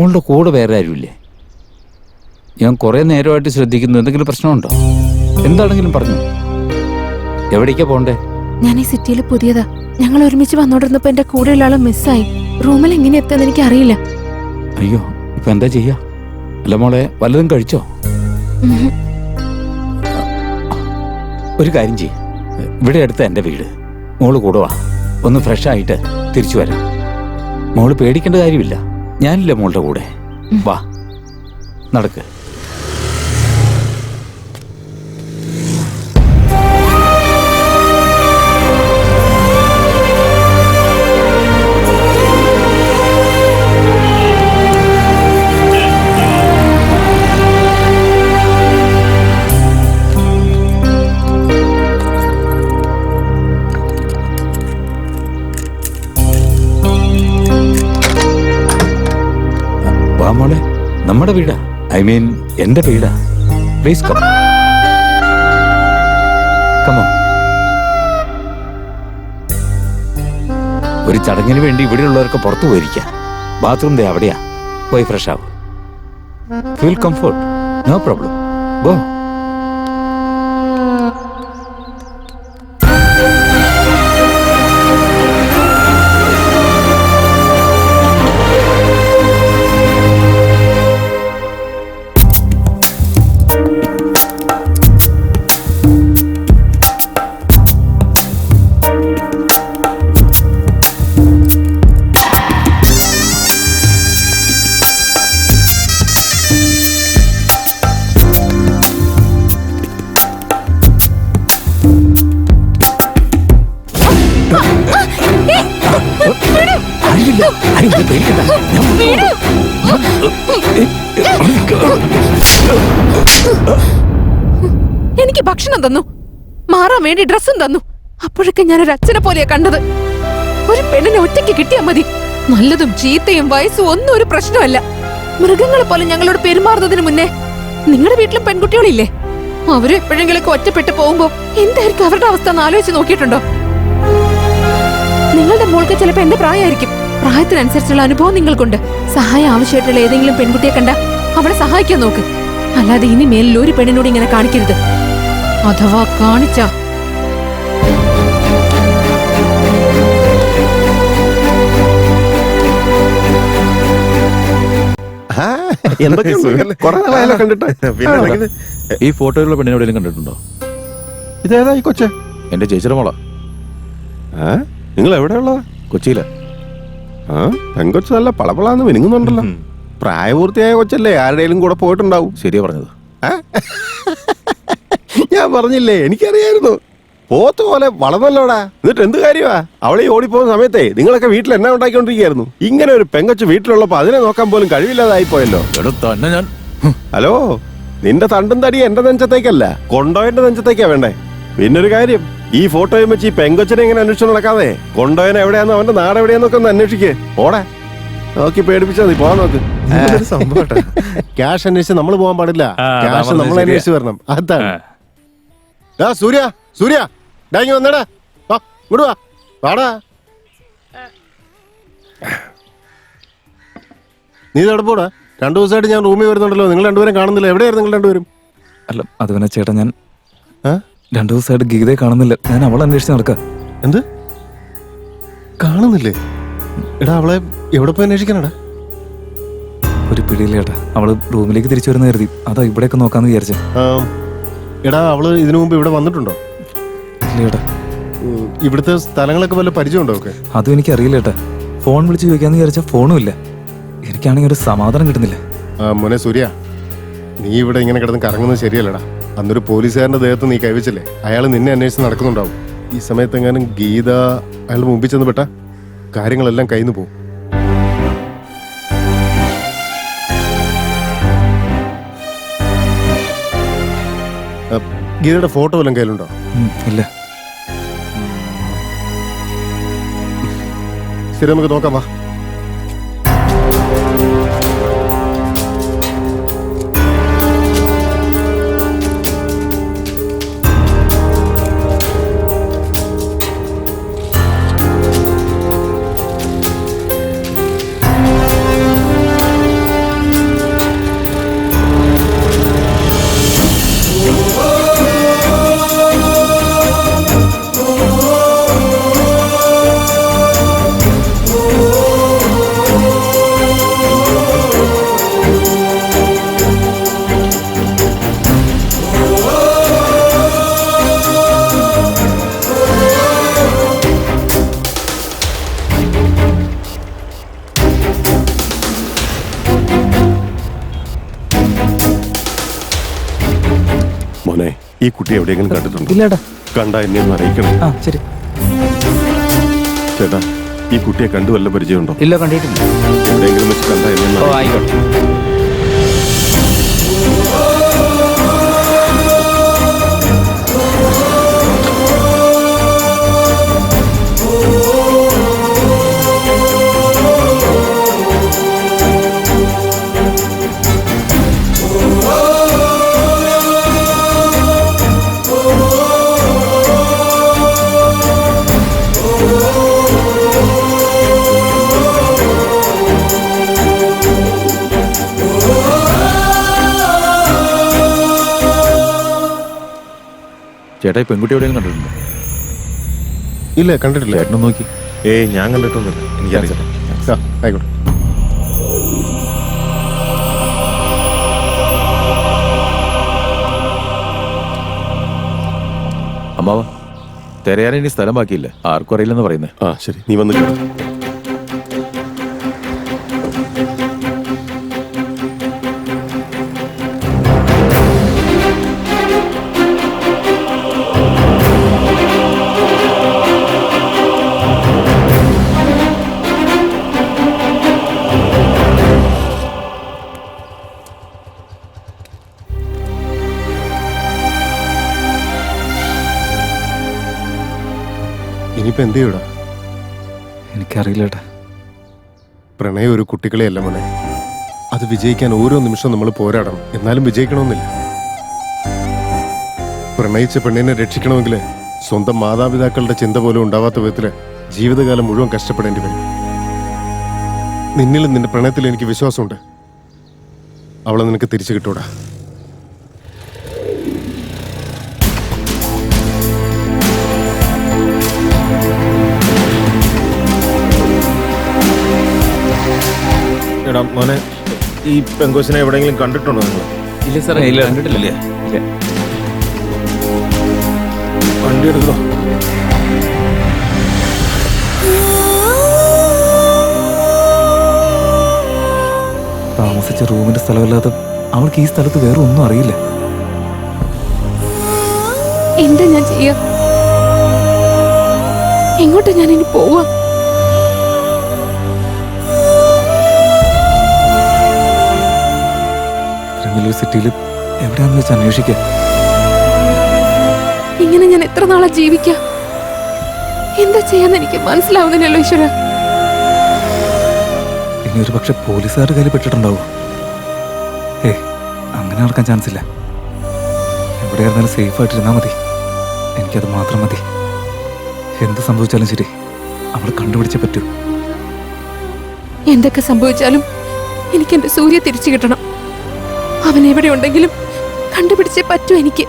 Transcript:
മോളുടെ കൂടെ വേറെ ആരുമില്ലേ? ഞാൻ കുറേ നേരമായിട്ട് ശ്രദ്ധിക്കുന്നു. എന്തെങ്കിലും പ്രശ്നമുണ്ടോ? എന്താണെങ്കിലും പറഞ്ഞു. എവിടേക്കാ പോണ്ടേ? ഞാൻ ഈ സിറ്റിയിൽ പുതിയതാ. ഞങ്ങൾ ഒരുമിച്ച് വന്നോണ്ടിരുന്നപ്പോ എന്റെ കൂടെയുള്ള ആള് മിസ്സായി. റൂമിൽ എങ്ങനെ എത്താന്ന് എനിക്ക് അറിയില്ല. അയ്യോ, ഇപ്പൊ എന്താ ചെയ്യാ? അല്ല മോളെ, വല്ലതും കഴിച്ചോ? ഒരു കാര്യം ചെയ്യ, ഇവിടെ അടുത്ത എൻ്റെ വീട്. മോള് കൂടെ വാ, ഒന്ന് ഫ്രഷ് ആയിട്ട് തിരിച്ചു വരാം. മോള് പേടിക്കേണ്ട കാര്യമില്ല, ഞാനില്ല മോളുടെ കൂടെ. വാ, നടക്ക്. മോളെ, നമ്മുടെ വീടാ. ഐ മീൻ എന്റെ വീടാ. Please come. കമോ. ഒരു ചടങ്ങിന് വേണ്ടി ഇവിടെയുള്ളവർക്ക് പുറത്തു പോയിരിക്കാം. ബാത്റൂം ദേ അവിടെയാ. പോയി ഫ്രഷ് ആവും. Feel comfort, no problem. Go. എനിക്ക് ഭക്ഷണം തന്നു, മാറാൻ വേണ്ടി ഡ്രസ്സും തന്നു. അപ്പോഴൊക്കെ ഞാനൊരു അച്ഛനെ പോലെയാ കണ്ടത്. ഒരു പെണ്ണിനെ ഒറ്റയ്ക്ക് കിട്ടിയാൽ മതി. നല്ലതും ചീത്തയും വയസ്സും ഒന്നും ഒരു പ്രശ്നമല്ല. മൃഗങ്ങളെ പോലെ ഞങ്ങളോട് പെരുമാറുന്നതിന് മുന്നേ നിങ്ങളുടെ വീട്ടിലും പെൺകുട്ടികളില്ലേ? അവര് എപ്പോഴെങ്കിലൊക്കെ ഒറ്റപ്പെട്ട് പോകുമ്പോ എന്തായിരിക്കും അവരുടെ അവസ്ഥ എന്ന് ആലോചിച്ച് നോക്കിയിട്ടുണ്ടോ? നിങ്ങളുടെ മോൾക്ക് ചിലപ്പോ എന്റെ പ്രായമായിരിക്കും. പ്രായത്തിനനുസരിച്ചുള്ള അനുഭവം നിങ്ങൾക്കുണ്ട്. സഹായം ആവശ്യമായിട്ടുള്ള ഏതെങ്കിലും പെൺകുട്ടിയെ കണ്ട അവളെ സഹായിക്കാൻ നോക്ക്. അല്ലാതെ ഇനി മേലിൽ ഒരു പെണ്ണിനോട് ഇങ്ങനെ കാണിക്കരുത്. അഥവാ കാണിച്ചാ ഈ ഫോട്ടോയിലുള്ള പെണ്ണിനോടെങ്കിലും കണ്ടിട്ടുണ്ടോ? ഇതേതാ ഈ കൊച്ചെ? എന്റെ ചേച്ചിയുടെ മോളാ. നിങ്ങൾ എവിടെയുള്ളതാ? കൊച്ചിയിലാ. പെങ്കൊച്ച് നല്ല പളപളാന്ന് മിനുങ്ങുന്നുണ്ടല്ലോ. പ്രായപൂർത്തിയായ കൊച്ചല്ലേ, ആരുടെയും കൂടെ പോയിട്ടുണ്ടാവും. ശരിയാ പറഞ്ഞത്. ഞാൻ പറഞ്ഞില്ലേ, എനിക്കറിയായിരുന്നു. പോത്ത് പോലെ വളർന്നല്ലോടാ. എന്നിട്ട് എന്ത് കാര്യമാ? അവളെ ഓടിപ്പോകുന്ന സമയത്തെ നിങ്ങളൊക്കെ വീട്ടിൽ എന്നാ ഉണ്ടാക്കിക്കൊണ്ടിരിക്കുകയായിരുന്നു. ഇങ്ങനെ ഒരു പെങ്കൊച്ച് വീട്ടിലുള്ളപ്പോ അതിനെ നോക്കാൻ പോലും കഴിവില്ലാതായി പോയല്ലോ. തന്നെ ഞാൻ. ഹലോ, നിന്റെ തണ്ടും തടി എന്റെ നെഞ്ചത്തേക്കല്ല, കൊണ്ടോയന്റെ നെഞ്ചത്തേക്കാ വേണ്ടേ. പിന്നൊരു കാര്യം, ഈ ഫോട്ടോയും വെച്ച് ഈ പെങ്കൊച്ചിനെ ഇങ്ങനെ അന്വേഷിച്ചു നടക്കാതെ കൊണ്ടോയൻ എവിടെയാന്ന് അവന്റെ നാട് എവിടെയാന്നൊക്കെ ഒന്ന് അന്വേഷിക്കേ. ഓടെ നോക്കി പേടിപ്പിച്ചാ മതി. പോവാൻ നോക്ക്. ക്യാഷ് അന്വേഷിച്ച് നമ്മൾ പോകാൻ പാടില്ല. ക്യാഷ് നമ്മൾ അന്വേഷിച്ച് വരണം. അതാണ്. സൂര്യ, സൂര്യ ഡാങ്ങി വന്നടാ. ഇങ്ങോട്ട് വാ, വാടാ. നീ ഇതെവിടെ പോടാ? 2 ദിവസമായിട്ട് ഞാൻ റൂമിൽ വരുന്നുണ്ടല്ലോ. നിങ്ങൾ രണ്ടുപേരും കാണുന്നില്ല. എവിടെയായിരുന്നു നിങ്ങൾ രണ്ടുപേരും? അല്ല, അത് പിന്നെ ചേട്ടാ, ഞാൻ 2 ദിവസമായിട്ട് ഗീതയെ കാണുന്നില്ല. ഞാൻ അവളെ അന്വേഷിച്ച് നടക്ക. എന്ത് കാണുന്നില്ലേ? എടാ, അവളെ എവിടെ പോയി അന്വേഷിക്കാനടാ? ഒരു പിടിയില്ല ചേട്ടാ. അവള് റൂമിലേക്ക് തിരിച്ചു വരുന്ന കരുതി. അതാ ഇവിടെയൊക്കെ നോക്കാന്ന് വിചാരിച്ചേ. എടാ, അവള് ഇതിനു മുമ്പ് ഇവിടെ വന്നിട്ടുണ്ടോ? ഇല്ല ചേട്ടാ. ഇവിടുത്തെ സ്ഥലങ്ങളൊക്കെ വല്ല പരിചയമുണ്ടോ? ഒക്കെ അതും എനിക്ക് അറിയില്ല ചേട്ടാ. ഫോൺ വിളിച്ച് ചോദിക്കാന്ന് വിചാരിച്ചാൽ ഫോണും ഇല്ല. എനിക്കാണെങ്കിൽ ഒരു സമാധാനം കിട്ടുന്നില്ല. മോനെ സൂര്യ, നീ ഇവിടെ ഇങ്ങനെ കിടന്ന് കറങ്ങുന്നത് ശരിയല്ലടാ. അന്നൊരു പോലീസുകാരന്റെ ദേഹത്ത് നീ കൈവച്ചില്ലേ, അയാൾ നിന്നെ അന്വേഷിച്ച് നടക്കുന്നുണ്ടാവും. ഈ സമയത്ത് എങ്ങാനും ഗീത അയാളുടെ മുമ്പിൽ ചെന്ന് പെട്ട കാര്യങ്ങളെല്ലാം കയ്യിന്ന് പോകും. ഗീതയുടെ ഫോട്ടോ വല്ലതും കയ്യിലുണ്ടോ? ഇല്ല. ശരി, നമുക്ക് നോക്കാം. വാ. ഈ കുട്ടി എവിടെയെങ്കിലും കണ്ടിട്ടുണ്ടോ? ഇല്ലേട്ടാ. കണ്ടാ എന്നെ ഒന്ന് അറിയിക്കണം. ആ ശരി. ചേട്ടാ, ഈ കുട്ടിയെ കണ്ടു വല്ല പരിചയമുണ്ടോ? ഇല്ല, കണ്ടിട്ടില്ല. എവിടെയെങ്കിലും വെച്ച് കണ്ടാ എന്നെ ഒന്ന് ഓ, അറിയിക്കണം. ആയിക്കോട്ടെ. ചേട്ടാ ഈ പെൺകുട്ടി എവിടെയും കണ്ടിട്ടുണ്ടോ? ഇല്ല, കണ്ടിട്ടില്ല. ചേട്ടനും നോക്കി. ഏയ് ഞാൻ കണ്ടിട്ടൊന്നുമില്ല, എനിക്കറിയാം. ആ, ആയിക്കോട്ടെ. അമ്മാവ തിരയാൻ ഇനി സ്ഥലം ബാക്കിയില്ല, ആർക്കും അറിയില്ലെന്ന് പറയുന്നേ. ആ ശരി, നീ വന്ന് കേട്ടോ. ഇനിയിപ്പോ എന്ത് ചെയ്യൂടാ? എനിക്കറിയില്ലേട്ടാ. പ്രണയം ഒരു കുട്ടികളെയല്ല മോനെ. അത് വിജയിക്കാൻ ഓരോ നിമിഷവും നമ്മൾ പോരാടണം. എന്നാലും വിജയിക്കണമെന്നില്ല. പ്രണയിച്ച പെണ്ണിനെ രക്ഷിക്കണമെങ്കിൽ സ്വന്തം മാതാപിതാക്കളുടെ ചിന്ത പോലും ഉണ്ടാവാത്ത വിധത്തില് ജീവിതകാലം മുഴുവൻ കഷ്ടപ്പെടേണ്ടി വരും. നിന്നിലും നിന്റെ പ്രണയത്തിൽ എനിക്ക് വിശ്വാസമുണ്ട്. അവളെ നിനക്ക് തിരിച്ചു കിട്ടൂടാ. എടാ മോനെ, ഈ പെങ്കൊച്ചിനെ എവിടെയെങ്കിലും കണ്ടിട്ടുണ്ടോ നിങ്ങൾ? ഇല്ല സാറേ, ഇല്ല. കണ്ടിട്ടില്ല. വണ്ടി എടുക്കോ? താമസിച്ച റൂമിന്റെ സ്ഥലമല്ലാതെ അവൾക്ക് ഈ സ്ഥലത്ത് വേറെ ഒന്നും അറിയില്ല. എന്താ ഞാൻ ചെയ്യാ? എങ്ങോട്ടാ ഞാൻ ഇനി പോവാ? വലിയൊരു സിറ്റിയിൽ എവിടെയാന്ന് വെച്ച് അന്വേഷിക്കുക. ഇങ്ങനെ ഞാൻ എത്ര നാളാ ജീവിക്കാം? എന്താ ചെയ്യാന്ന് എനിക്ക് മനസ്സിലാവുന്നില്ലല്ലോ ഈശ്വര. ഇനി ഒരു പക്ഷെ പോലീസുകാരുടെ കയ്യിൽ പെട്ടിട്ടുണ്ടാവും. അങ്ങനെ നടക്കാൻ ചാൻസ് ഇല്ല. എവിടെയായിരുന്നാലും സേഫ് ആയിട്ടിരുന്നാൽ മതി. എനിക്കത് മാത്രം മതി. എന്ത് സംഭവിച്ചാലും ശരി, അവൾ കണ്ടുപിടിച്ചേ പറ്റൂ. എന്തൊക്കെ സംഭവിച്ചാലും എനിക്ക് എന്റെ സൂര്യ തിരിച്ചു കിട്ടണം. അവൻ എവിടെ ഉണ്ടെങ്കിലും കണ്ടുപിടിച്ചേ പറ്റൂ എനിക്ക്.